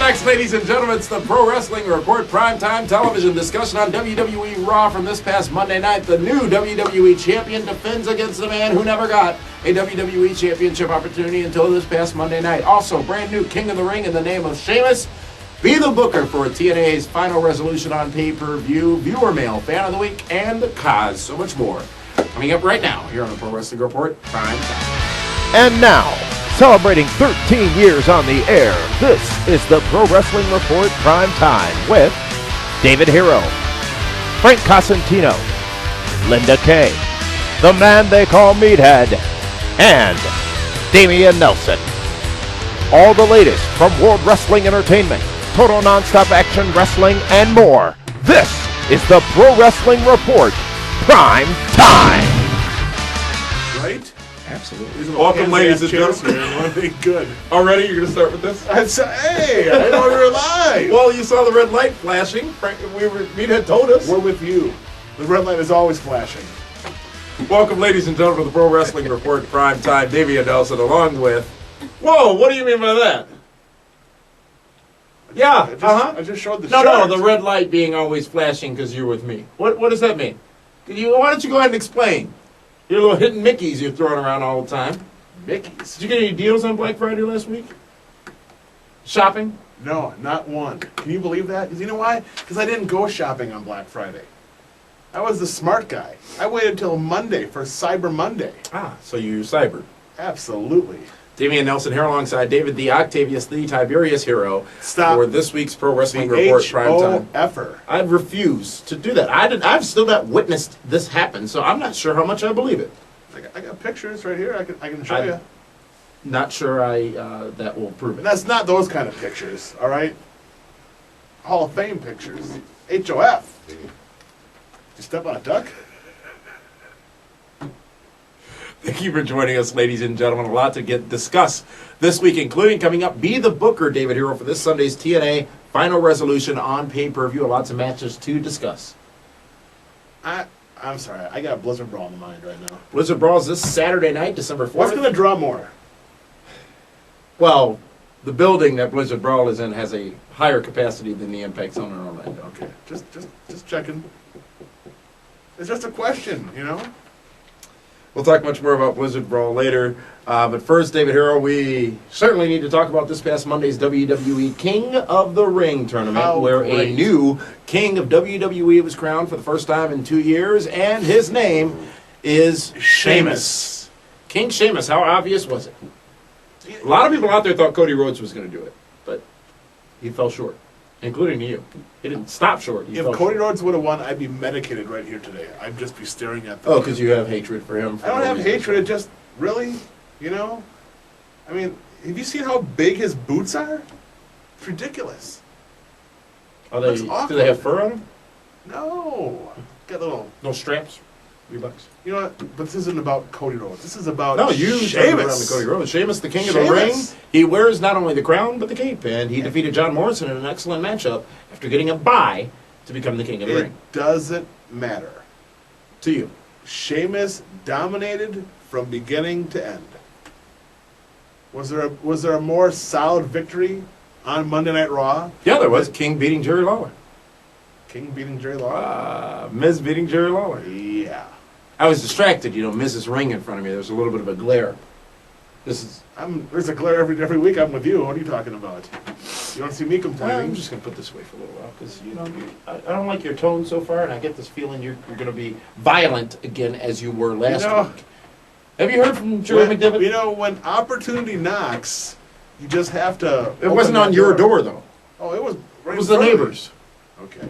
next, ladies and gentlemen, it's the Pro Wrestling Report Primetime Television discussion on WWE RAW from this past Monday night. The new WWE Champion defends against the man who never got a WWE Championship opportunity until this past Monday night. Also, brand new King of the Ring in the name of Sheamus. Be the booker for TNA's Final Resolution on pay-per-view, viewer mail, fan of the week, and the cause. So much more coming up right now here on the Pro Wrestling Report Primetime. And now, celebrating 13 years on the air, this is the Pro Wrestling Report Prime Time with David Hero, Frank Cosentino, Linda Kay, the man they call Meathead, and Damian Nelson. All the latest from World Wrestling Entertainment, total nonstop action wrestling, and more. This is the Pro Wrestling Report Prime Time. Right? Absolutely. Welcome, ladies and gentlemen. Good. Already? You're going to start with this? Hey, I didn't know we were live. Well, you saw the red light flashing. Meathead told us. We're with you. The red light is always flashing. Welcome, ladies and gentlemen, to the Pro Wrestling Report Prime Time. Damian Nelson, along with... Whoa, what do you mean by that? I just showed the chart. No, the red light being always flashing because you're with me. What does that mean? Why don't you go ahead and explain? Your little hidden Mickeys you're throwing around all the time. Mickeys? Did you get any deals on Black Friday last week? Shopping? No, not one. Can you believe that? Because you know why? Because I didn't go shopping on Black Friday. I was the smart guy. I waited till Monday for Cyber Monday. Ah, so you cybered. Absolutely. Damian Nelson here alongside David the Octavius the Tiberius Hero for this week's Pro Wrestling Report Primetime. H-O-F-er. I refuse to do that. I've still not witnessed this happen, so I'm not sure how much I believe it. I got pictures right here. I can show you. Not sure that will prove it. That's not those kind of pictures, all right? Hall of Fame pictures. H-O-F. Did you step on a duck? Thank you for joining us, ladies and gentlemen. A lot to discuss this week, including coming up, Be the Booker, David Hero, for this Sunday's TNA Final Resolution on pay-per-view. Lots of matches to discuss. I'm sorry. I got Blizzard Brawl in mind right now. Blizzard Brawl is this Saturday night, December 4th. What's going to draw more? Well, the building that Blizzard Brawl is in has a higher capacity than the Impact Zone in Orlando. Okay, just checking. It's just a question, you know? We'll talk much more about Blizzard Brawl later. But first, David Hero, we certainly need to talk about this past Monday's WWE King of the Ring tournament, where a new King of WWE was crowned for the first time in 2 years, and his name is Sheamus. King Sheamus, how obvious was it? A lot of people out there thought Cody Rhodes was going to do it, but he fell short, including you. He didn't stop short. If Cody Rhodes would have won, I'd be medicated right here today. I'd just be staring at the... Oh, because you have hatred for him. I don't have hatred. It just, really, you know? I mean, have you seen how big his boots are? It's ridiculous. Do they have fur on them? No. Got little... No straps? $3. You know what? But this isn't about Cody Rhodes. This is about Sheamus. Around the Cody Rhodes. Sheamus, the King of the Ring. He wears not only the crown, but the cape. And he defeated John Morrison in an excellent matchup after getting a bye to become the King of the Ring. It doesn't matter. To you. Sheamus dominated from beginning to end. Was there a more solid victory on Monday Night Raw? Yeah, there was. King beating Jerry Lawler. King beating Jerry Lawler? Miz beating Jerry Lawler. Yeah. I was distracted. Miz's ring in front of me. There was a little bit of a glare. There's a glare every week I'm with you. What are you talking about? You don't see me complaining. I'm just going to put this away for a little while because, I don't like your tone so far, and I get this feeling you're going to be violent again as you were last week. Have you heard from Jerry McDevitt? When opportunity knocks, you just have to... It wasn't on your door, though. Oh, it was right. It was the neighbors. Okay.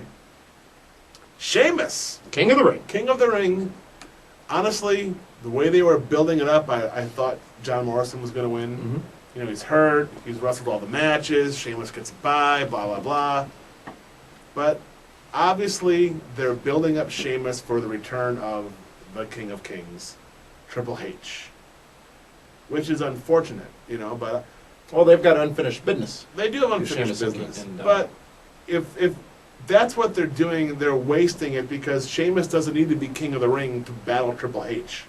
Sheamus. King of the Ring. King of the Ring. Honestly, the way they were building it up, I thought John Morrison was going to win. Mm-hmm. He's hurt. He's wrestled all the matches. Sheamus gets by, blah, blah, blah. But obviously, they're building up Sheamus for the return of the King of Kings, Triple H. Which is unfortunate, but... Well, they've got unfinished business. They do have unfinished business. But if that's what they're doing, they're wasting it because Sheamus doesn't need to be King of the Ring to battle Triple H.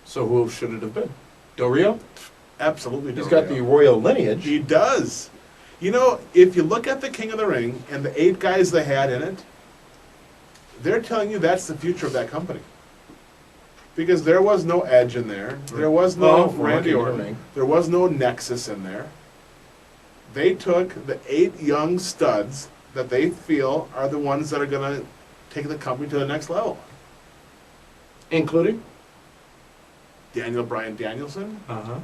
So who should it have been? Del Rio? Absolutely. He's got the royal lineage. He does. You know, if you look at the King of the Ring and the 8 guys they had in it, they're telling you that's the future of that company. Because there was no Edge in there. There was no Randy Orton. There was no Nexus in there. They took the 8 young studs that they feel are the ones that are going to take the company to the next level. Including? Daniel Bryan Danielson. Uh-huh.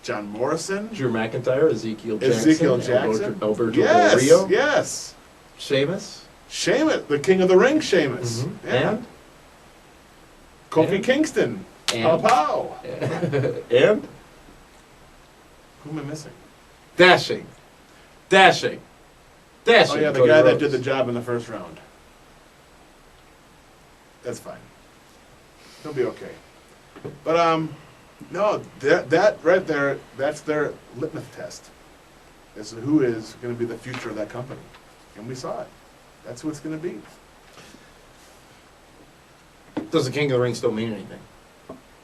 John Morrison. Drew McIntyre, Ezekiel Jackson. Alberto yes, Del Rio. Yes. Sheamus. Sheamus, the King of the Ring, Sheamus. Mm-hmm. Yeah. And? Kofi Kingston. And? Pow. And? Who am I missing? Dashing. Oh, yeah, the guy that did the job in the first round. That's fine. He'll be okay. But, no, that right there, that's their litmus test. As to who is going to be the future of that company. And we saw it. That's who it's going to be. Does the King of the Ring still mean anything?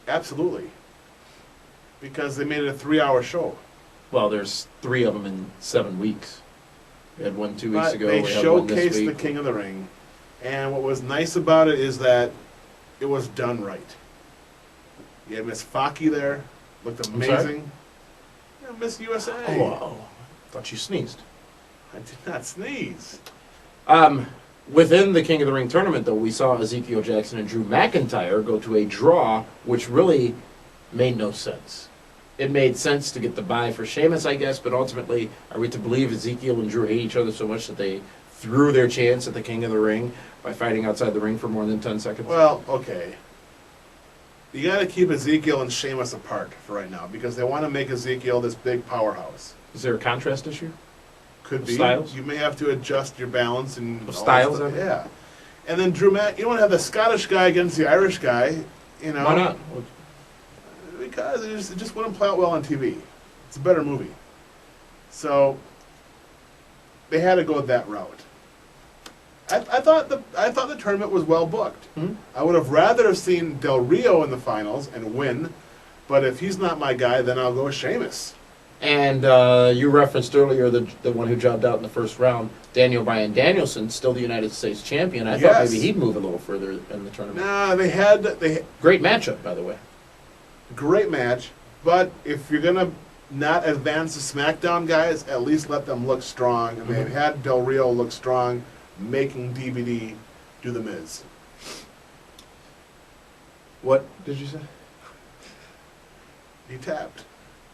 Absolutely. Because they made it a 3-hour show. Well, there's 3 of them in 7 weeks. We had one 2 weeks But ago. they we had one this showcased the week. King of the Ring. And what was nice about it is that it was done right. You had Miss Faki there. Looked amazing. Yeah, Miss USA. Oh, thought you sneezed. I did not sneeze. Within the King of the Ring tournament, though, we saw Ezekiel Jackson and Drew McIntyre go to a draw, which really made no sense. It made sense to get the bye for Sheamus, I guess, but ultimately, are we to believe Ezekiel and Drew hate each other so much that they threw their chance at the King of the Ring by fighting outside the ring for more than 10 seconds? Well, okay. You got to keep Ezekiel and Sheamus apart for right now because they want to make Ezekiel this big powerhouse. Is there a contrast issue? Could be. Styles? You may have to adjust your balance and Of styles, all that I mean? stuff. Yeah. And then Drew Mac, you don't have the Scottish guy against the Irish guy. You know. Why not? Because it just wouldn't play out well on TV. It's a better movie. So they had to go that route. I thought the tournament was well booked. Hmm? I would have rather have seen Del Rio in the finals and win, but if he's not my guy, then I'll go with Sheamus. And you referenced earlier the one who jobbed out in the first round, Daniel Bryan Danielson, still the United States champion. I thought Yes. maybe he'd move a little further in the tournament. Nah, they had Great matchup, by the way. great match, but if you're gonna not advance the SmackDown guys, at least let them look strong. And they had Del Rio look strong, making DVD do the Miz. What did you say? He tapped.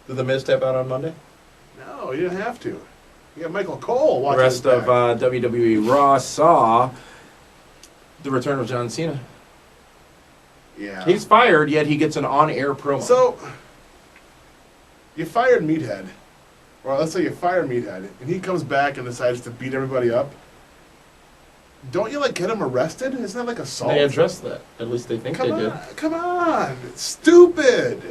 Did the Miz tap out on Monday? No, you didn't have to. You got Michael Cole The watching. rest of WWE RAW saw the return of John Cena. yeah. He's fired, yet he gets an on-air promo. So, you fired Meathead, or let's say you fire Meathead, and he comes back and decides to beat everybody up. Don't you get him arrested? Isn't that like assault? they addressed that. At least they think they did. Come on, it's stupid.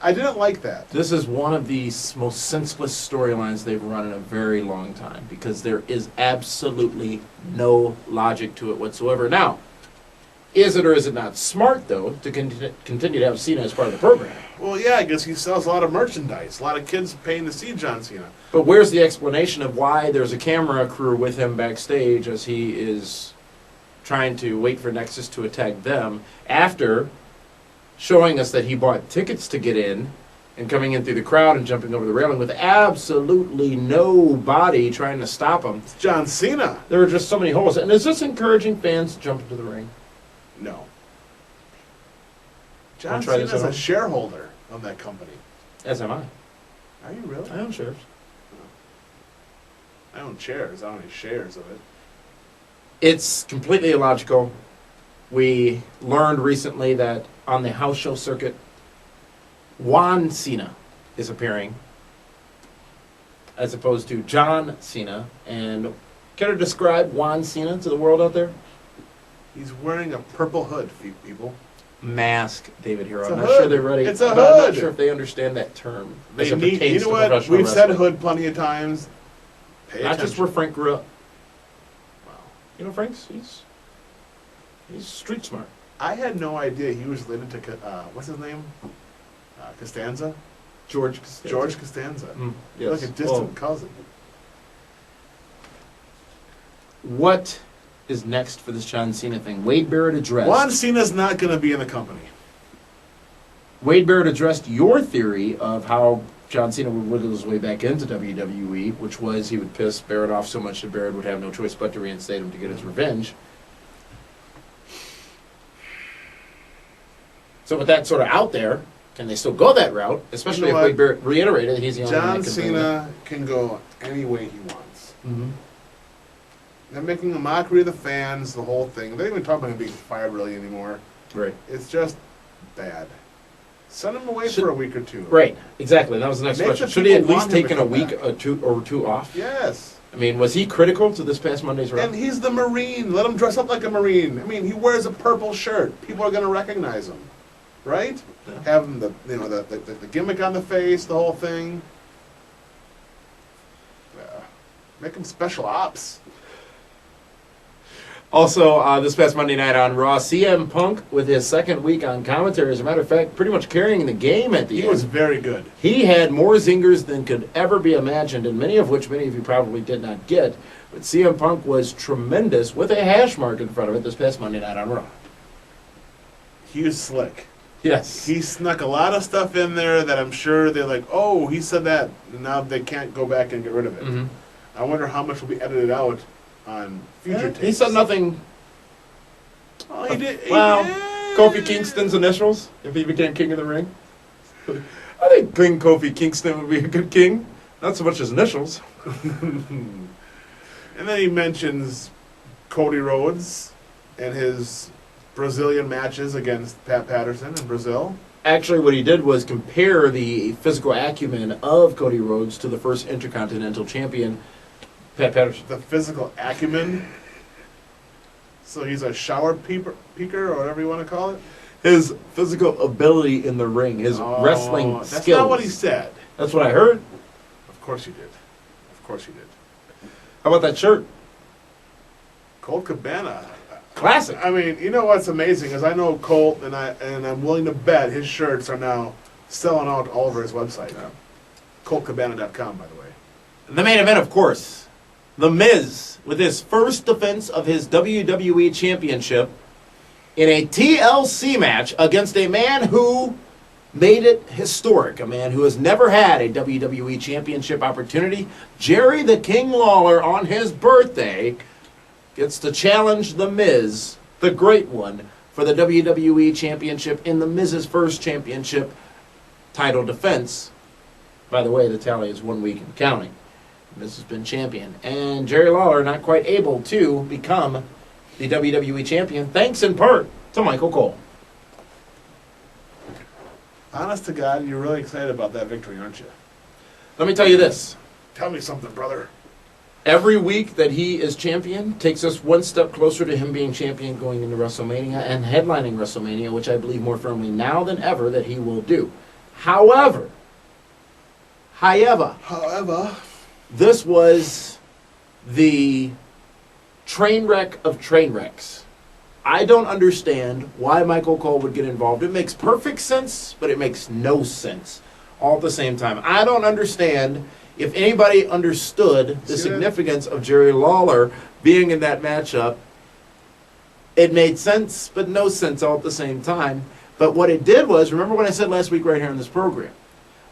I didn't like that. This is one of the most senseless storylines they've run in a very long time because there is absolutely no logic to it whatsoever. Now, is it or is it not smart, though, to continue to have Cena as part of the program? Well, yeah, I guess he sells a lot of merchandise. A lot of kids paying to see John Cena. But where's the explanation of why there's a camera crew with him backstage as he is trying to wait for Nexus to attack them after showing us that he bought tickets to get in and coming in through the crowd and jumping over the railing with absolutely nobody trying to stop him? It's John Cena. There are just so many holes. And is this encouraging fans to jump into the ring? No. John Wanna try this Cena's at a home? shareholder of that company. As am I. Are you really? I own shares. I own shares. I own any shares of it. It's completely illogical. We learned recently that on the house show circuit, Juan Cena is appearing as opposed to John Cena. And care to describe Juan Cena to the world out there? He's wearing a purple hood, people. Mask, David Hero. It's I'm a not hood. sure they're ready. It's a I'm not hood. sure if they understand that term. They as it need, pertains you know to what? professional We've said wrestling. hood plenty of times. Pay Not attention. just where Frank grew up. Wow. You know, Frank's he's street smart. I had no idea he was related to, what's his name? Costanza? George Costanza. George Costanza. Yes. Like a distant cousin. what is next for this John Cena thing? Wade Barrett addressed. John Cena's not going to be in the company. Wade Barrett addressed your theory of how John Cena would wiggle his way back into WWE, which was he would piss Barrett off so much that Barrett would have no choice but to reinstate him to get his revenge. So with that sort of out there, can they still go that route? Especially if Wade Barrett reiterated that he's the only one John that can bring Cena can go any way he wants. Mm-hmm. They're making a mockery of the fans, the whole thing. They don't even talk about him being fired really anymore. Right. It's just bad. Send him away for a week or two. Right, exactly. That was the next Make question. the Should he at people least want him taken to a come week back. or two off? Yes. I mean, was he critical to this past Monday's Raw? And he's the Marine. Let him dress up like a Marine. I mean, he wears a purple shirt. People are going to recognize him, right? Yeah. Have him the gimmick on the face, the whole thing. Make him special ops. Also, this past Monday night on Raw, CM Punk with his second week on commentary, as a matter of fact, pretty much carrying the game at the end. He was very good. He had more zingers than could ever be imagined, and many of which many of you probably did not get. But CM Punk was tremendous with a hash mark in front of it this past Monday night on Raw. He was slick. Yes. He snuck a lot of stuff in there that I'm sure they're like, oh, he said that, and now they can't go back and get rid of it. Mm-hmm. I wonder how much will be edited out on future tapes. He said nothing. Oh, he did. Well, did. Kofi Kingston's initials, if he became king of the ring. I think King Kofi Kingston would be a good king. Not so much his initials. And then he mentions Cody Rhodes and his Brazilian matches against Pat Patterson in Brazil. Actually, what he did was compare the physical acumen of Cody Rhodes to the first Intercontinental Champion, Pat Patterson. The physical acumen. So he's a shower peeker or whatever you want to call it. His physical ability in the ring, his wrestling that's skills. That's not what he said. That's what I heard. Of course you did. Of course you did. How about that shirt? Colt Cabana. Classic. I mean, you know what's amazing is I know Colt, and I'm willing to bet his shirts are now selling out all over his website. Yeah. ColtCabana.com, by the way. The main event, of course, The Miz with his first defense of his WWE Championship in a TLC match against a man who made it historic, a man who has never had a WWE Championship opportunity. Jerry the King Lawler, on his birthday, gets to challenge The Miz, the great one, for the WWE Championship in The Miz's first championship title defense. By the way, the tally is 1 week and counting. Miz has been champion. And Jerry Lawler not quite able to become the WWE Champion, thanks in part to Michael Cole. Honest to God, you're really excited about that victory, aren't you? Let me tell you this. Tell me something, brother. Every week that he is champion takes us one step closer to him being champion going into WrestleMania and headlining WrestleMania, which I believe more firmly now than ever that he will do. However, this was the train wreck of train wrecks. I don't understand why Michael Cole would get involved. It makes perfect sense, but it makes no sense all at the same time. I don't understand if anybody understood the significance of Jerry Lawler being in that matchup. It made sense, but no sense all at the same time. But what it did was, remember what I said last week right here in this program,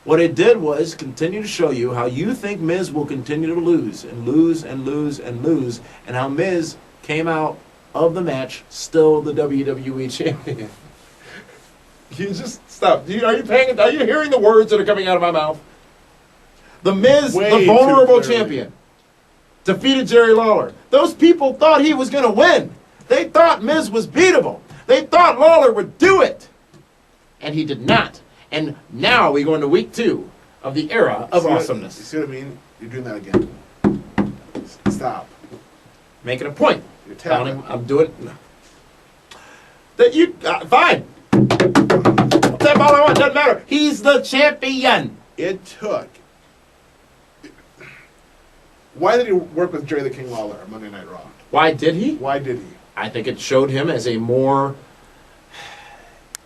what it did was continue to show you how you think Miz will continue to lose and lose and lose and lose, and how Miz came out of the match still the WWE Champion. You just stop. Are you hearing the words that are coming out of my mouth? The Miz, the vulnerable champion, defeated Jerry Lawler. Those people thought he was going to win. They thought Miz was beatable. They thought Lawler would do it. And he did not. And now we go into week 2 of the era of awesomeness. You see what I mean? You're doing that again. Stop. Making a point. You're telling him I'm doing that. You fine. That's all I want. Doesn't matter. He's the champion. It took. Why did he work with Jerry the King Lawler on Monday Night Raw? Why did he? Why did he? I think it showed him as a more.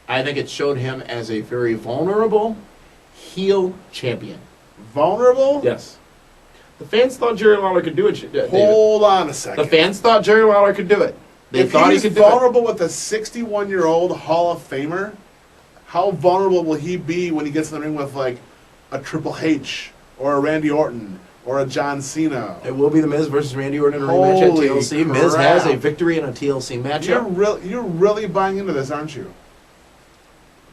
I think it showed him as a very vulnerable heel champion. Vulnerable? Yes. The fans thought Jerry Lawler could do it. David. Hold on a second. The fans thought Jerry Lawler could do it. They if thought he he's could do it. vulnerable with a 61-year-old Hall of Famer, how vulnerable will he be when he gets in the ring with like a Triple H or a Randy Orton or a John Cena? It will be The Miz versus Randy Orton in a rematch at Holy TLC. crap. Miz has a victory in a TLC You're matchup. really buying into this, aren't you?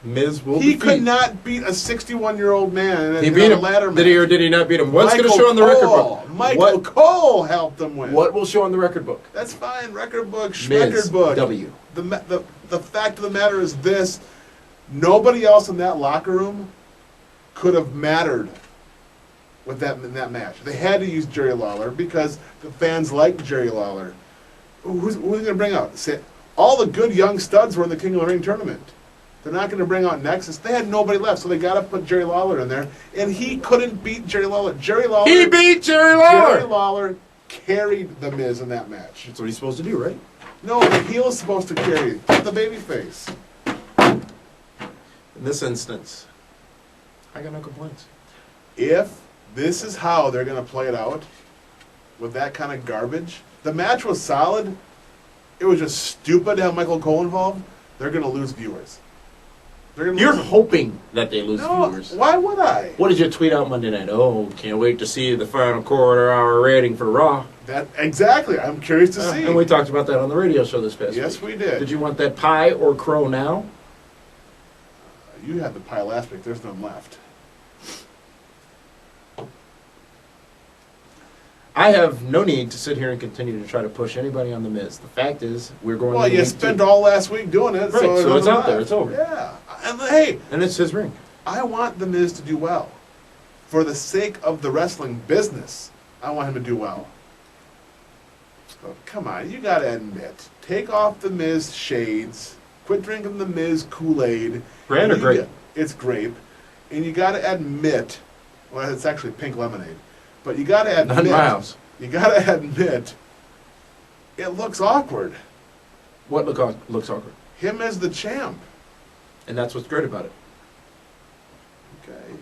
Miz will He defeat. could not beat a 61-year-old man in He beat a him. ladder match. Did he or did he not beat him? What's going to show on the record book? Michael Cole helped him win. What will show on the record book? That's fine. Record book, Miz, record book. W. The fact of the matter is this: nobody else in that locker room could have mattered with that match. They had to use Jerry Lawler because the fans liked Jerry Lawler. Who's going to bring out? All the good young studs were in the King of the Ring tournament. They're not going to bring out Nexus. They had nobody left, so they got to put Jerry Lawler in there, and he couldn't beat Jerry Lawler. He beat Jerry Lawler. Jerry Lawler carried The Miz in that match. That's what he's supposed to do, right? No, the heel is supposed to carry the babyface. In this instance, I got no complaints. If this is how they're going to play it out with that kind of garbage, the match was solid. It was just stupid to have Michael Cole involved. They're going to lose viewers. You're hoping that they lose viewers. Why would I? What did you tweet out Monday night? Oh, can't wait to see the final quarter-hour rating for Raw. Exactly. I'm curious to see. And we talked about that on the radio show this past week. Yes, we did. Did you want that pie or crow now? You had the pie last week. There's none left. I have no need to sit here and continue to try to push anybody on The Miz. The fact is, we're going Well, to you spent all last week doing it. Right, so it's out there. left. It's over. Yeah. And hey, And it's his ring. I want The Miz to do well. For the sake of the wrestling business, I want him to do well. So, come on, you got to admit. Take off The Miz shades. Quit drinking The Miz Kool-Aid. Brand or grape? It's grape. And you got to admit, well, it's actually pink lemonade. But you got to admit. Not my house. You got to admit, it looks awkward. What looks awkward? Him as the champ. And that's what's great about it. Okay.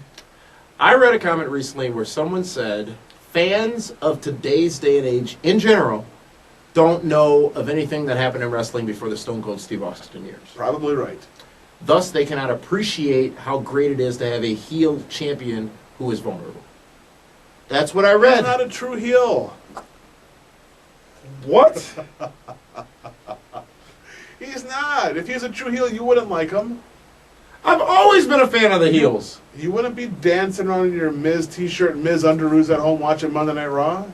I read a comment recently where someone said fans of today's day and age, in general, don't know of anything that happened in wrestling before the Stone Cold Steve Austin years. Probably right. Thus, they cannot appreciate how great it is to have a heel champion who is vulnerable. That's what I read. He's not a true heel. What? He's not. If he's a true heel, you wouldn't like him. I've always been a fan of the heels. You wouldn't be dancing around in your Miz t-shirt and Miz underoos at home watching Monday Night Raw?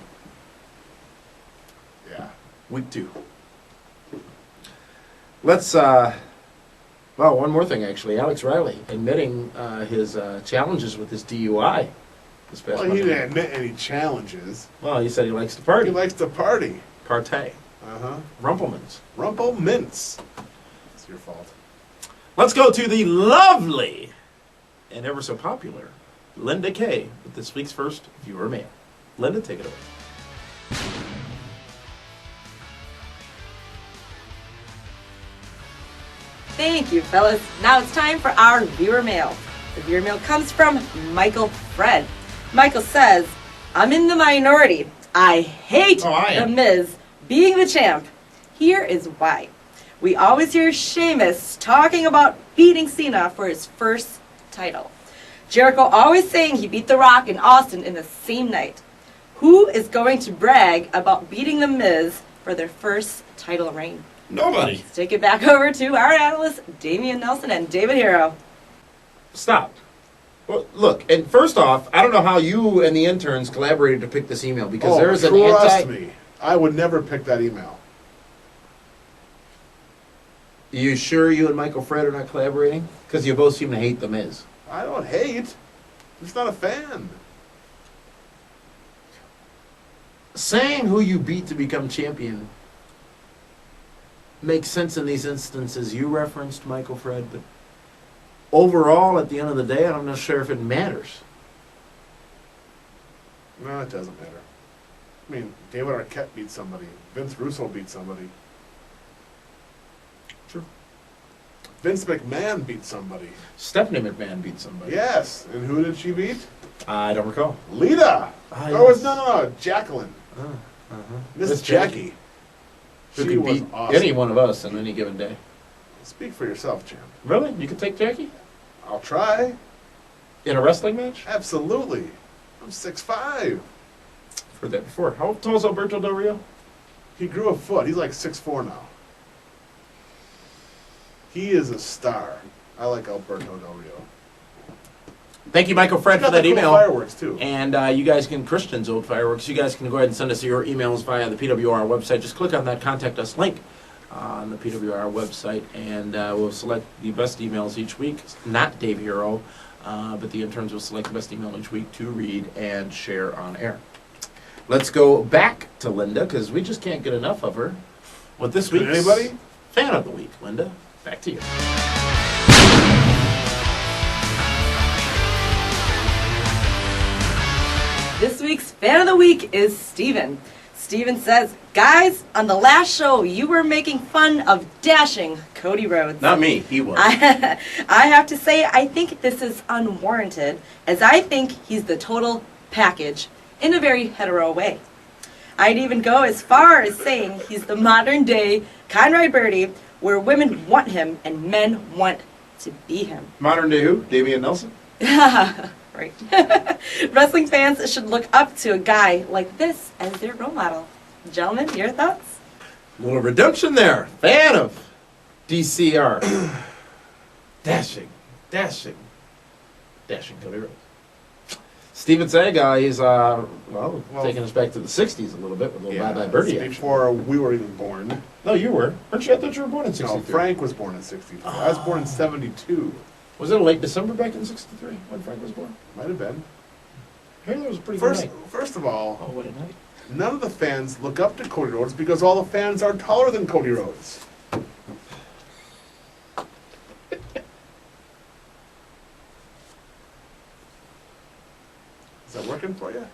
Yeah. Week 2. Let's, well, one more thing, actually. Alex Riley admitting his challenges with his DUI this past Well, he Monday. didn't admit any challenges. Well, he said he likes to party. He likes to party. Partay. Uh-huh. Rumplemans. Rumple Mints. It's your fault. Let's go to the lovely and ever so popular Linda Kay with this week's first viewer mail. Linda, take it away. Thank you, fellas. Now it's time for our viewer mail. The viewer mail comes from Michael Fred. Michael says, I'm in the minority. I hate The Miz being the champ. Here is why. We always hear Sheamus talking about beating Cena for his first title. Jericho always saying he beat The Rock and Austin in the same night. Who is going to brag about beating The Miz for their first title reign? Nobody. Let's take it back over to our analysts, Damian Nelson and David Hero. Stop. Well, look, and first off, I don't know how you and the interns collaborated to pick this email because there is an trust me. I would never pick that email. You sure you and Michael Fred are not collaborating? Because you both seem to hate The Miz. I don't hate. I'm just not a fan. Saying who you beat to become champion makes sense in these instances. You referenced Michael Fred, but overall, at the end of the day, I'm not sure if it matters. No, it doesn't matter. I mean, David Arquette beat somebody. Vince Russo beat somebody. Vince McMahon beat somebody. Stephanie McMahon beat somebody. Yes. And who did she beat? I don't recall. Lita. Ah, Or was yes. no, Jacqueline. Miss Miss Jackie. Who She could was beat awesome. any one of us on any given day? Speak for yourself, champ. Really? You could take Jackie I'll try. in a wrestling match? Absolutely. I'm 6'5". I've heard that before. How tall is Alberto Del Rio? He grew a foot. He's like 6'4" now. He is a star. I like Alberto Del Rio. Thank you, Michael Fred, He's for got that the cool email. fireworks too. And you guys can, Christian's old fireworks, you guys can go ahead and send us your emails via the PWR website. Just click on that Contact Us link on the PWR website, and we'll select the best emails each week. Not Dave Hero, but the interns will select the best email each week to read and share on air. Let's go back to Linda, because we just can't get enough of her. With this week's Anybody? Fan of the Week, Linda. Back to you. This week's Fan of the Week is Steven. Steven says, guys, on the last show, you were making fun of dashing Cody Rhodes. Not me, he was. I have to say, I think this is unwarranted, as I think he's the total package in a very hetero way. I'd even go as far as saying he's the modern day Conrad Birdie, where women want him and men want to be him. Modern day who? Damian Nelson? Right. Wrestling fans should look up to a guy like this as their role model. Gentlemen, your thoughts? A little redemption there. Fan of DCR. Dashing Cody Rhodes. Steven Seagal, he's, well, taking us back to the 60s a little bit with a little Bye Bye Birdie action. Before we were even born. No, you were. Weren't you? I thought you were born in 63. No, Frank was born in 63. I was born in 72. Was it a late December back in 63 when Frank was born? Might have been. I heard that was a pretty good night. First of all, Oh, what a night. none of the fans look up to Cody Rhodes because all the fans are taller than Cody Rhodes. Is that working for you?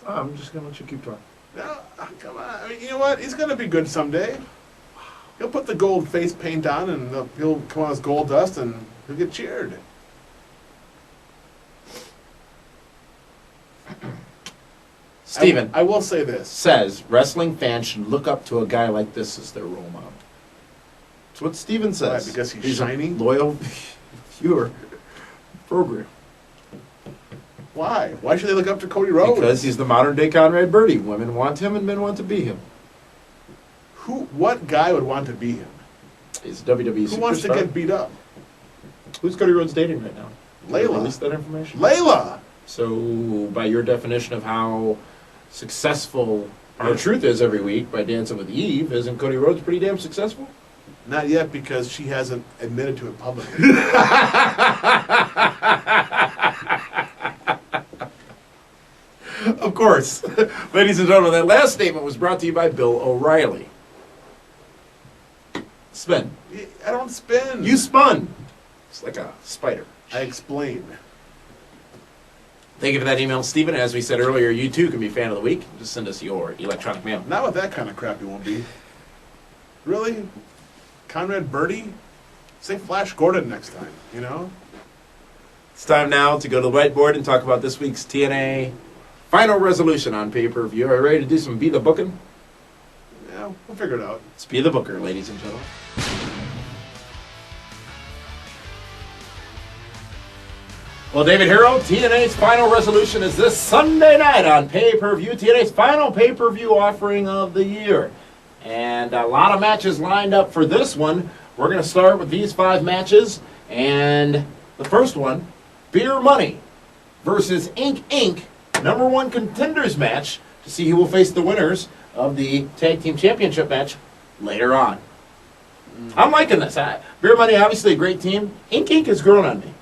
I'm just going to let you keep talking. No, come on. I mean, you know what? He's going to be good someday. He'll put the gold face paint on and he'll come on as gold dust and he'll get cheered. Steven I will say this. says wrestling fans should look up to a guy like this as their role model. That's what Steven says. Why, because he's a shiny? loyal viewer program. Why? Why should they look up to Cody Rhodes? Because he's the modern day Conrad Birdie. Women want him and men want to be him. What guy would want to be him? He's a WWE Who wants to superstar. get beat up? Who's Cody Rhodes dating right now? Layla. Release that information. Layla! So, by your definition of how successful our truth is every week by Dancing with Eve, isn't Cody Rhodes pretty damn successful? Not yet, because she hasn't admitted to it publicly. Of course. Ladies and gentlemen, that last statement was brought to you by Bill O'Reilly. Spin. I don't spin. You spun. It's like a spider. I explain. Thank you for that email, Stephen. As we said earlier, you too can be fan of the week. Just send us your electronic mail. Not with that kind of crap, you won't be. Really? Conrad Birdie? Say Flash Gordon next time, you know? It's time now to go to the whiteboard and talk about this week's TNA Final Resolution on pay-per-view. Are you ready to do some Be the Booking? Yeah, we'll figure it out. Let's be the booker, ladies and gentlemen. Well, David Hero, TNA's Final Resolution is this Sunday night on pay-per-view. TNA's final pay-per-view offering of the year. And a lot of matches lined up for this one. We're going to start with these 5 matches. And the first one, Beer Money versus Inc. #1 contenders match to see who will face the winners of the Tag Team Championship match later on. I'm liking this. Beer Money, obviously a great team. Inc. has grown on me.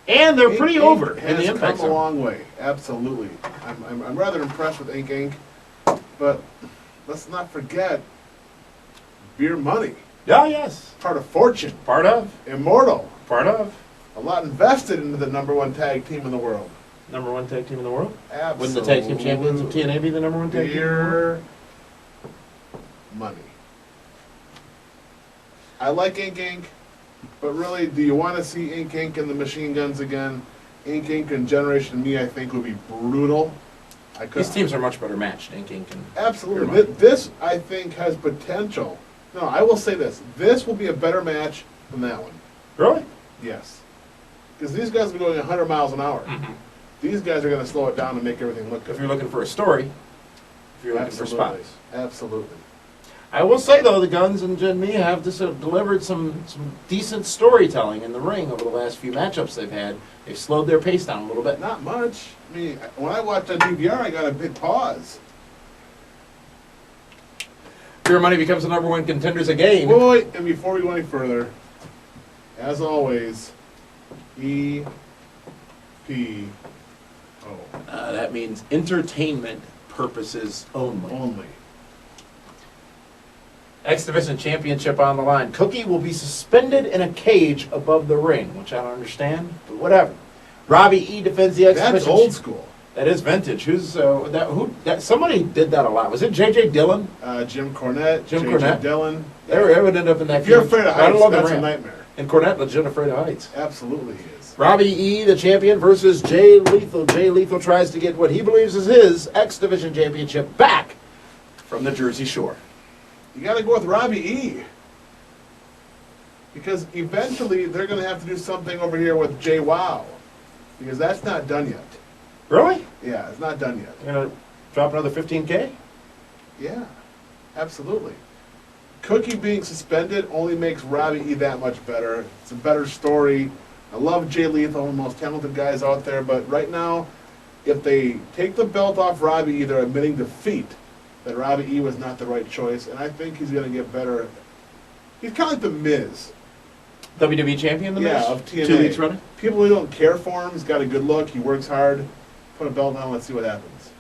And they're pretty over in the Impact come a Zone. long way, absolutely. I'm rather impressed with Inc. But let's not forget Beer Money. Yeah, yes. Part of Fortune. Part of. Immortal. Part of. A lot invested into the #1 tag team in the world. #1 tag team in the world? Absolutely. Wouldn't the tag team champions of TNA be the #1 tag team in the world? Beer Money. I like Ink Inc., but really, do you want to see Ink Inc. and the Machine Guns again? Ink Inc. and Generation Me, I think, would be brutal. These teams are much better matched, Ink Inc. and Absolutely. This, I think, has potential. No, I will say this. This will be a better match than that one. Really? Yes. Because these guys are going 100 miles an hour. Mm-hmm. These guys are going to slow it down and make everything look good. If you're looking for a story, if you're looking for spots. Absolutely. I will say, though, the Guns and Gen Me have just delivered some decent storytelling in the ring over the last few matchups they've had. They've slowed their pace down a little bit. Not much. I mean, when I watched on DVR, I got a big pause. Pure Money becomes the number one contenders again. Wait, and before we go any further, as always, EPO. That means entertainment purposes only. X Division Championship on the line. Cookie will be suspended in a cage above the ring, which I don't understand, but whatever. Robbie E defends the X Division. That's old school. That is vintage. Somebody did that a lot. Was it J.J. Dillon? Jim Cornette. Jim J.J. Cornette. Dillon. They would end up in that. If you're afraid of I heights, love the that's a ramp. nightmare. And Cornette, legit afraid of heights. Absolutely he is. Robbie E, the champion, versus Jay Lethal. Jay Lethal tries to get what he believes is his X Division Championship back from the Jersey Shore. You got to go with Robbie E. Because eventually they're going to have to do something over here with Jay Wow. Because that's not done yet. Really? Yeah, it's not done yet. You're going to drop another $15K? Yeah, absolutely. Cookie being suspended only makes Robbie E that much better. It's a better story. I love Jay Lethal, one of the most talented guys out there, but right now, if they take the belt off Robbie E, they're admitting defeat, that Robbie E was not the right choice, and I think he's going to get better. He's kind of like The Miz. WWE champion, The Miz? Yeah, of TNA. 2 weeks running? People who don't care for him, he's got a good look, he works hard. Put a belt on, let's see what happens.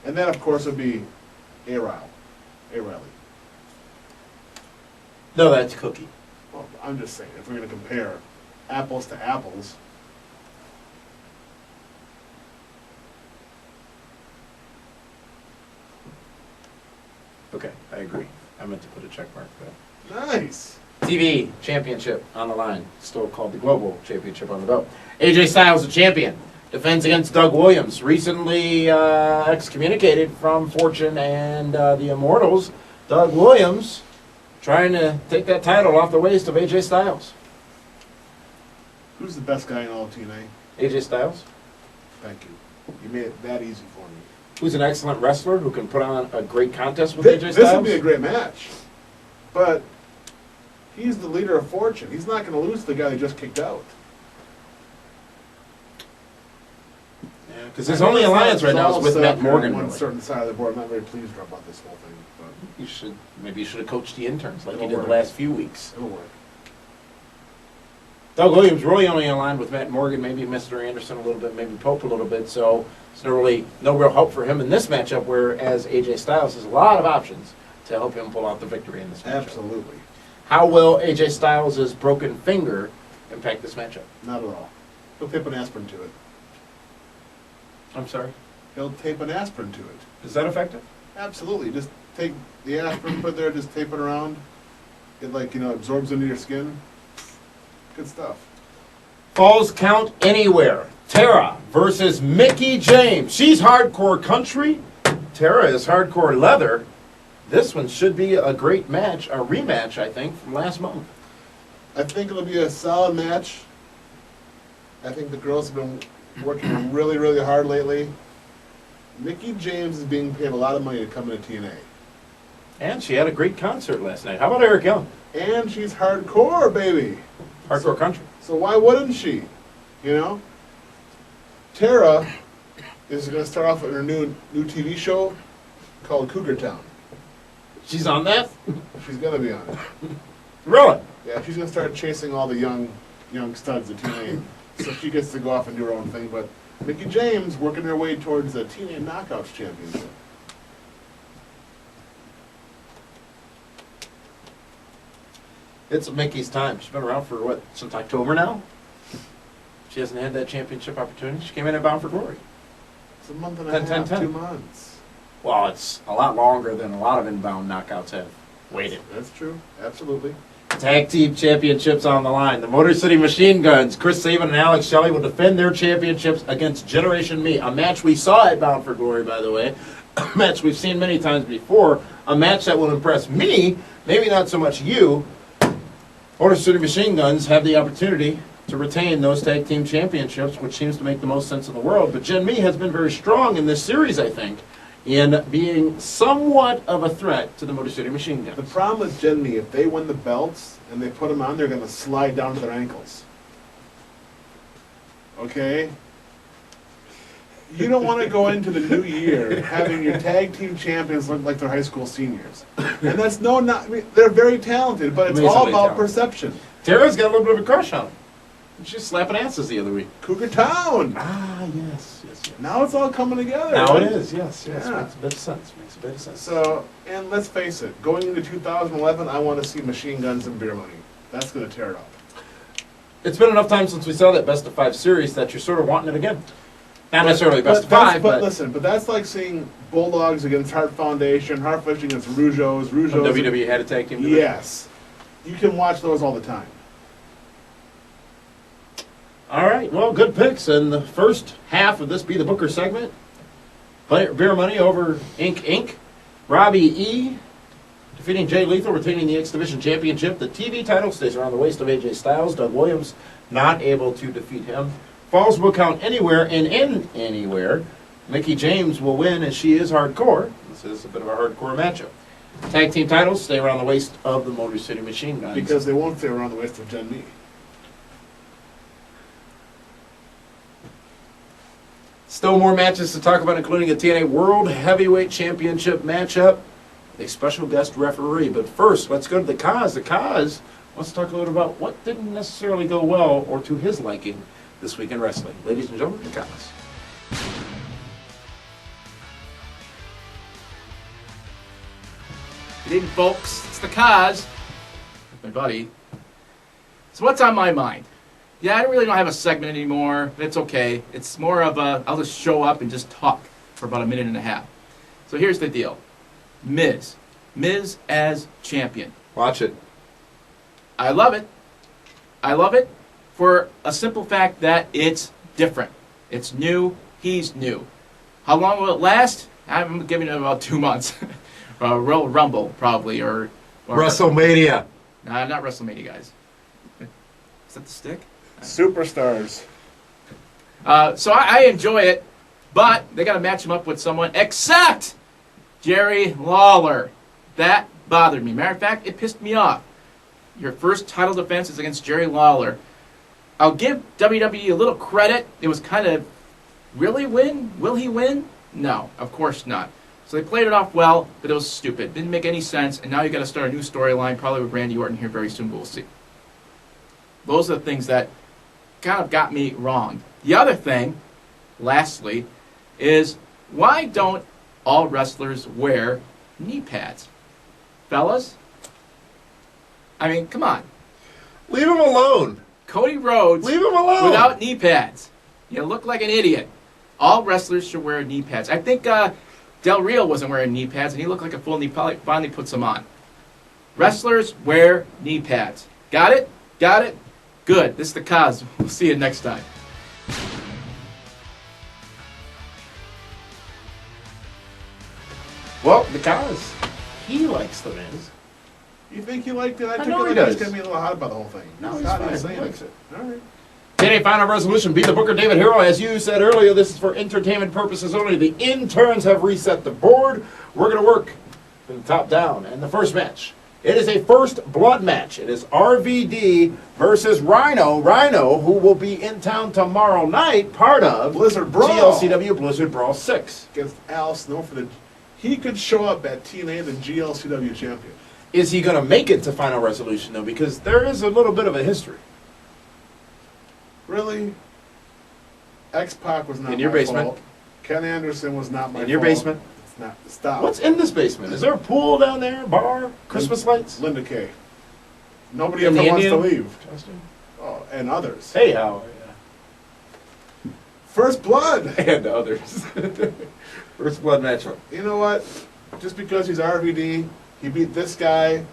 And then, of course, it would be A-Riley. No, that's Cookie. Well, I'm just saying, if we're going to compare apples to apples. Okay, I agree. I meant to put a check mark for that. Nice. TV championship on the line, still called the Global Championship on the belt. AJ Styles, the champion, defends against Doug Williams, recently excommunicated from Fortune and the Immortals. Doug Williams trying to take that title off the waist of AJ Styles. Who's the best guy in all of TNA? AJ Styles, Thank you. You made it that easy for me. who's an excellent wrestler who can put on a great contest with AJ Styles. This would be a great match, but he's the leader of Fortune. He's not going to lose to the guy they just kicked out. Yeah, because his only alliance right now is with Matt Morgan. On one really. certain side of the board. I'm not very pleased about this whole thing, but Maybe you should have coached the interns like you It'll did work. the last few weeks. it'll work. Doug Williams really only aligned with Matt Morgan, maybe Mr. Anderson a little bit, maybe Pope a little bit, so there's no real hope for him in this matchup, whereas AJ Styles has a lot of options to help him pull out the victory in this matchup. Absolutely. How will AJ Styles' broken finger impact this matchup? Not at all. He'll tape an aspirin to it. I'm sorry? He'll tape an aspirin to it. Is that effective? Absolutely. Just take the aspirin, put it there, just tape it around. It absorbs into your skin. Good stuff. Falls count anywhere. Tara versus Mickie James. She's hardcore country. Tara is hardcore leather. This one should be a great match, a rematch, I think, from last month. I think it'll be a solid match. I think the girls have been working really, really hard lately. Mickie James is being paid a lot of money to come into TNA. And she had a great concert last night. How about Eric Young? And she's hardcore, baby. Hardcore country. So why wouldn't she? Tara is going to start off with her new TV show called Cougar Town. She's on that? She's going to be on it. Really? Yeah, she's going to start chasing all the young studs at TNA. So she gets to go off and do her own thing. But Mickie James working her way towards the TNA Knockouts Championship. It's Mickey's time. She's been around for, since October now? She hasn't had that championship opportunity. She came in at Bound for Glory. It's a month and a half, 2 months. Well, it's a lot longer than a lot of inbound knockouts have. waited. That's true. Absolutely. Tag team championships on the line. The Motor City Machine Guns, Chris Sabin and Alex Shelley, will defend their championships against Generation Me. A match we saw at Bound for Glory, by the way. A match we've seen many times before. A match that will impress me, maybe not so much you. Motor City Machine Guns have the opportunity to retain those tag team championships, which seems to make the most sense in the world. But Gen Me has been very strong in this series, I think, in being somewhat of a threat to the Motor City Machine Guns. The problem with Gen Me, if they win the belts and they put them on, they're going to slide down to their ankles. Okay? You don't want to go into the new year having your tag team champions look like they're high school seniors. And that's not, I mean, they're very talented, but it's all about perception. Tara's got a little bit of a crush on him. She's slapping asses the other week. Cougar Town! Ah, yes. Now it's all coming together. Now right? it is, yes. Yeah. Makes a bit of sense. So, and let's face it, going into 2011, I want to see Machine Guns and Beer Money. That's going to tear it up. It's been enough time since we saw that Best of 5 series that you're sort of wanting it again. Not necessarily Best of 5, but listen, but that's like seeing Bulldogs against Heart Foundation, Heartfish against Rougeos, WWE had a tag team division. Yes. You can watch those all the time. All right, well, good picks. And the first half of this Be the Booker segment, Beer Money over Inc. Robbie E. defeating Jay Lethal, retaining the X Division Championship. The TV title stays around the waist of AJ Styles. Doug Williams not able to defeat him. Falls will count anywhere and in anywhere. Mickie James will win as she is hardcore. This is a bit of a hardcore matchup. Tag team titles stay around the waist of the Motor City Machine Guns. Because they won't stay around the waist of Gen Me. Still more matches to talk about, including a TNA World Heavyweight Championship matchup, a special guest referee. But first, let's go to the Kaz. The Kaz wants to talk a little about what didn't necessarily go well or to his liking this week in wrestling. Ladies and gentlemen, the Kaz. Good evening, folks. It's the Kaz, my buddy. So what's on my mind? Yeah, I really don't have a segment anymore. It's okay. It's more of a, I'll just show up and just talk for about a minute and a half. So here's the deal. Miz as champion. Watch it. I love it. I love it for a simple fact that it's different. It's new. He's new. How long will it last? I'm giving it about 2 months. Royal Rumble, probably, or WrestleMania. Nah, not WrestleMania, guys. Is that the stick? Superstars. So I enjoy it, but they got to match him up with someone except Jerry Lawler. That bothered me. Matter of fact, it pissed me off. Your first title defense is against Jerry Lawler. I'll give WWE a little credit. It was kind of, really win? Will he win? No, of course not. So they played it off well, but it was stupid. Didn't make any sense, and now you got to start a new storyline, probably with Randy Orton here very soon. We'll see. Those are the things that kind of got me wrong. The other thing, lastly, is why don't all wrestlers wear knee pads? Fellas? I mean, come on. Leave him alone. Cody Rhodes Leave him alone. without knee pads. You look like an idiot. All wrestlers should wear knee pads. I think Del Rio wasn't wearing knee pads, and he looked like a fool, and he finally puts them on. Wrestlers wear knee pads. Got it? Got it? Good. This is the Kaz. We'll see you next time. Well, the Kaz, he likes the Miz. You think he liked it? I took know it he like does. he's going to be a little hot about the whole thing. No, he's not fine. saying He it. likes it. All right. TNA Final Resolution, Beat the Booker, David Hero. As you said earlier, this is for entertainment purposes only. The interns have reset the board. We're going to work from the top down. And the first match, it is a first blood match. It is RVD versus Rhino. Rhino, who will be in town tomorrow night, part of Blizzard Brawl. GLCW Blizzard Brawl 6. Against Al Snow for the... He could show up at TNA, the GLCW champion. Is he going to make it to Final Resolution, though? Because there is a little bit of a history. Really? X-Pac was not In your my basement. fault. Ken Anderson was not my fault. In your basement. It's not. Stop. What's in this basement? Is there a pool down there? Bar? Christmas lights? Linda Kay. Nobody And ever the wants to Indian? leave. Oh, and others. Hey, how? First Blood. And others. First blood matchup. You know what? Just because he's RVD, He beat this guy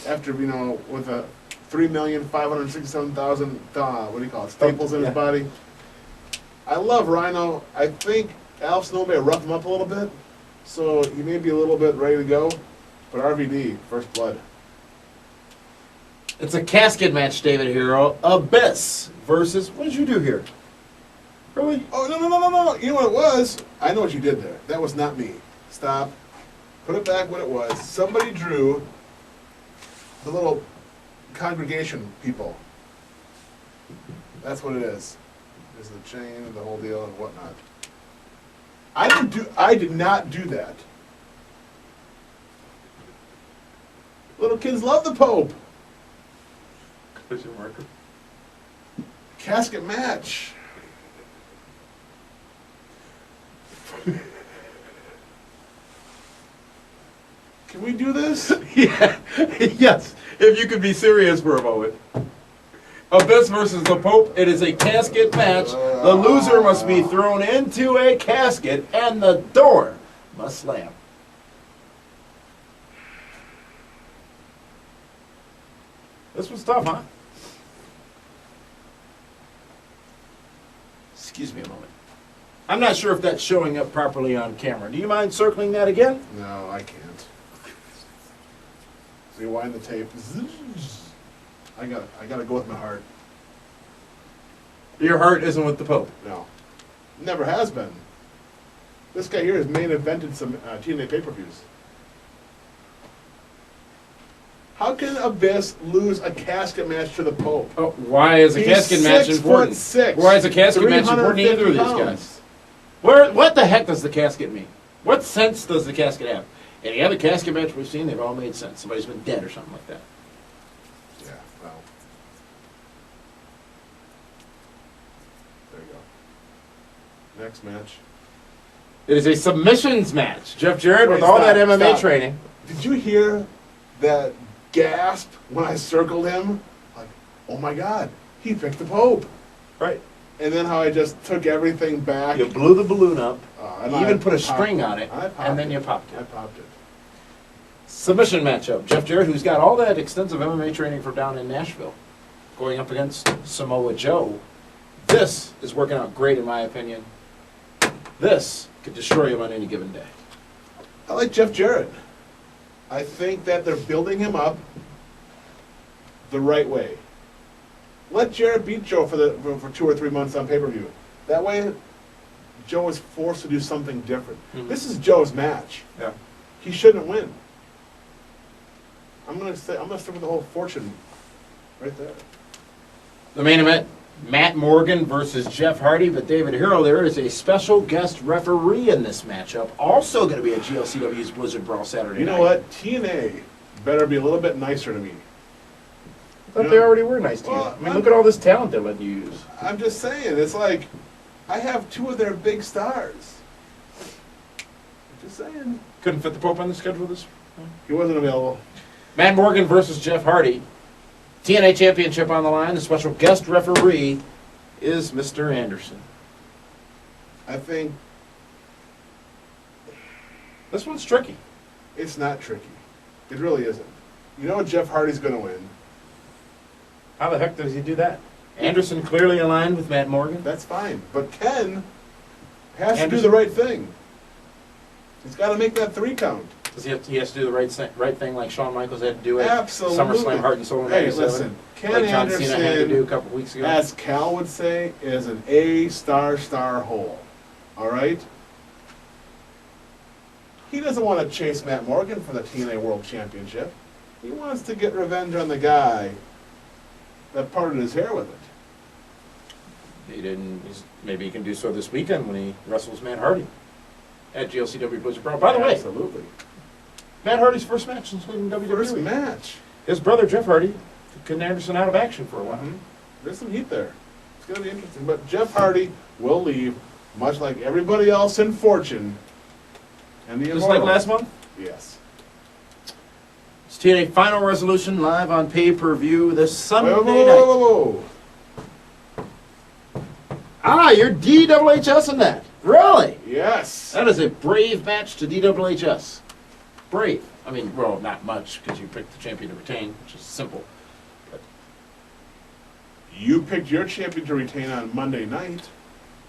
after, with a 3,567,000, what do you call it, staples in his body. I love Rhino. I think Al Snow may rough him up a little bit, so he may be a little bit ready to go. But RVD, first blood. It's a casket match, David Hero. Abyss versus, what did you do here? Really? Oh, no. You know what it was? I know what you did there. That was not me. Stop. Put it back what it was. Somebody drew the little congregation people. That's what it is. There's the chain and the whole deal and whatnot. I did not do that. Little kids love the Pope. Casket match. Can we do this? Yeah. Yes. If you could be serious for a moment. Abyss versus the Pope. It is a casket match. The loser must be thrown into a casket, and the door must slam. This was tough, huh? Excuse me a moment. I'm not sure if that's showing up properly on camera. Do you mind circling that again? No, I can't. Rewind the tape. I gotta go with my heart. Your heart isn't with the Pope. No. Never has been. This guy here has main evented some TNA pay-per-views. How can Abyss lose a casket match to the Pope? Oh, why is a He's casket match 6'6". important? Why is a casket match important to either of these 350 guys? What the heck does the casket mean? What sense does the casket have? Any other casket match we've seen, they've all made sense. Somebody's been dead or something like that. Yeah, well. There you go. Next match. It is a submissions match. Jeff Jarrett with Wait, all stop, that MMA stop. training. Did you hear that gasp when I circled him? Like, oh my God, he picked the Pope. Right. And then how I just took everything back. You blew the balloon up. And You even I put a popped string it. on it, I popped and then it. you popped I it. popped it. Submission matchup. Jeff Jarrett, who's got all that extensive MMA training from down in Nashville, going up against Samoa Joe. This is working out great, in my opinion. This could destroy him on any given day. I like Jeff Jarrett. I think that they're building him up the right way. Let Jarrett beat Joe for 2 or 3 months on pay-per-view. That way, Joe is forced to do something different. Mhm. This is Joe's match. Yeah. He shouldn't win. I'm gonna stick with the whole fortune right there. The main event, Matt Morgan versus Jeff Hardy. But David Hero, there is a special guest referee in this matchup. Also going to be at GLCW's Blizzard Brawl Saturday You night. know what? TNA better be a little bit nicer to me. I thought they already were nice to you. Well, I mean, look at all this talent they're letting you use. I'm just saying, it's like, I have 2 of their big stars. I'm just saying. Couldn't fit the Pope on the schedule this. He wasn't available. Matt Morgan versus Jeff Hardy. TNA Championship on the line. The special guest referee is Mr. Anderson. I think This one's tricky. it's not tricky. It really isn't. You know Jeff Hardy's going to win. How the heck does he do that? Anderson clearly aligned with Matt Morgan. That's fine. But Ken has to do Anderson? the right thing. He's got to make that 3 count. Does he has to do the right thing like Shawn Michaels had to do at Absolutely. SummerSlam Heart and Soul in Hey, 97? listen, Ken like John Cena had to Anderson, do a couple weeks ago. as Cal would say, is an A star hole. All right? He doesn't want to chase Matt Morgan for the TNA World Championship. He wants to get revenge on the guy that parted his hair with it. He didn't. Maybe he can do so this weekend when he wrestles Matt Hardy at GLCW Blizzard Brawl. By the way, Absolutely. Matt Hardy's first match since leaving WWE. First match. His brother Jeff Hardy took Ken Anderson out of action for a while. Mhm. There's some heat there. It's going to be interesting. But Jeff Hardy will leave, much like everybody else in Fortune. And the Just like Immortal. last month. Yes. It's TNA Final Resolution live on pay-per-view this Sunday Whoa, night. whoa, whoa. Ah, you're DWHS in that. Really? Yes. That is a brave match to DWHS. Brave. I mean, well, not much, because you picked the champion to retain, which is simple. But You picked your champion to retain on Monday night.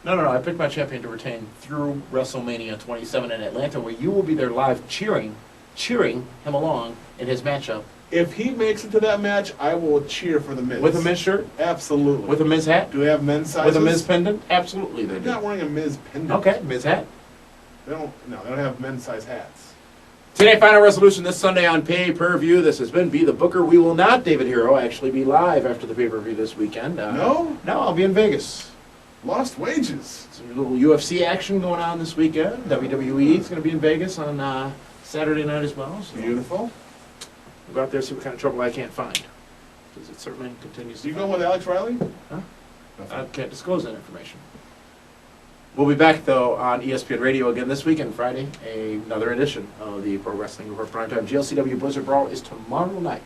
no, I picked my champion to retain through WrestleMania 27 in Atlanta, where you will be there live cheering him along in his matchup. If he makes it to that match, I will cheer for the Miz. With a Miz shirt? Absolutely. With a Miz hat? Do they have men's sizes? With a Miz pendant? Absolutely they They're do. not wearing a Miz pendant. Okay, Miz hat. They don't have men's size hats. TNA Final Resolution this Sunday on pay-per-view. This has been Be the Booker. We will not, David Hero, actually be live after the pay-per-view this weekend. No? No, I'll be in Vegas. Lost wages. Some little UFC action going on this weekend. WWE is going to be in Vegas on Saturday night as well. So Beautiful. we'll go out there and see what kind of trouble I can't find. Because it certainly continues to You going with Alex Riley? Huh? Nothing. I can't disclose that information. We'll be back, though, on ESPN Radio again this weekend, Friday. Another edition of the Pro Wrestling Report Primetime. GLCW Blizzard Brawl is tomorrow night.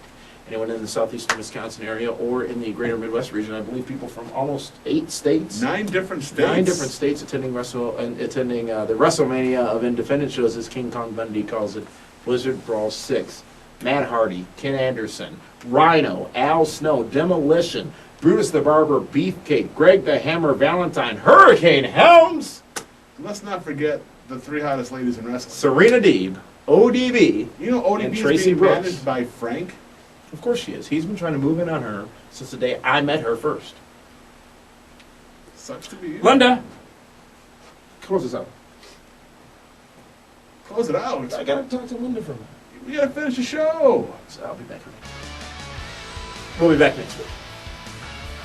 Anyone in the southeastern Wisconsin area or in the greater Midwest region, I believe people from almost 8 states. 9 different states. 9 different states attending the WrestleMania of Independent shows, as King Kong Bundy calls it. Blizzard Brawl 6. Matt Hardy, Ken Anderson, Rhino, Al Snow, Demolition, Brutus the Barber, Beefcake, Greg the Hammer Valentine, Hurricane Helms, Let's not forget the 3 hottest ladies in wrestling. Serena Deeb, ODB. You know ODB and is Tracy being Brooks. managed by Frank? Of course she is. He's been trying to move in on her since the day I met her first. Sucks to be you. Linda, close this out. Close it out. I gotta talk to Linda for a minute. We gotta finish the show. So I'll be back. We'll be back next week.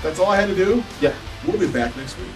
That's all I had to do. Yeah. We'll be back next week.